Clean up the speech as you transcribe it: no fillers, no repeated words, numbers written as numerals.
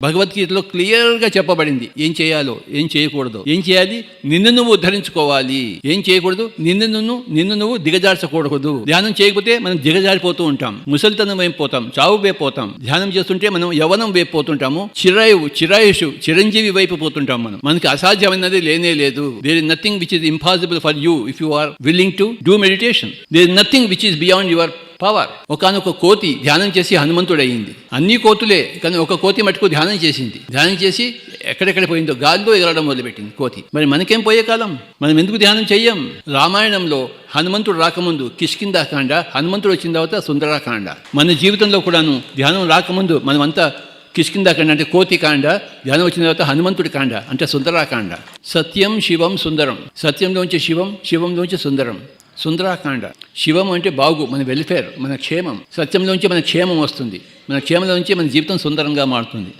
భగవద్గీతలో క్లియర్గా చెప్పబడింది ఏం చేయాలో ఏం చేయకూడదు. ఏం చేయాలి? నిన్ను నువ్వు ఉద్ధరించుకోవాలి. ఏం చేయకూడదు? నిన్ను నువ్వు దిగజార్చకూడదు. ధ్యానం చేయకపోతే మనం దిగజారిపోతూ ఉంటాం, ముసలితనం వైపు పోతాం, చావు వైపు పోతాం. ధ్యానం చేస్తుంటే మనం యవ్వనం వైపు పోతుంటాము, చిరాయుషు చిరంజీవి వైపు పోతుంటాం. మనకి అసాధ్యమైనది లేనే లేదు. There is nothing which is impossible for you if you are willing to do meditation. There is nothing which is beyond your power. ఒకనొక కోతి ధ్యానం చేసి హనుమంతుడయింది. అన్ని కోతులే, కానీ ఒక కోతి మటుకు ధ్యానం చేసింది. ధ్యానం చేసి ఎక్కడెక్కడ పోయిందో గాల్లో ఎగరడం మొదలుపెట్టింది కోతి. మరి మనకేం పోయే కాలం? మనం ఎందుకు ధ్యానం చెయ్యం? రామాయణంలో హనుమంతుడు రాకముందు కిష్కింధాకాండ, హనుమంతుడు వచ్చిన తర్వాత సుందరాకాండ. మన జీవితంలో కూడాను ధ్యానం రాకముందు మనమంతా కిష్కింధాకాండ అంటే కోతి కాండ, ధ్యానం వచ్చిన తర్వాత హనుమంతుడి కాండ అంటే సుందరాకాండ. సత్యం శివం సుందరం. సత్యంలోంచి శివం, శివంలోంచి సుందరం. సుందరాకాండ. శివం అంటే బాగు, మన వెల్ఫేర్, మన క్షేమం. సత్యంలోంచి మన క్షేమం వస్తుంది. మన క్షేమంలోంచి మన జీవితం సుందరంగా మారుతుంది.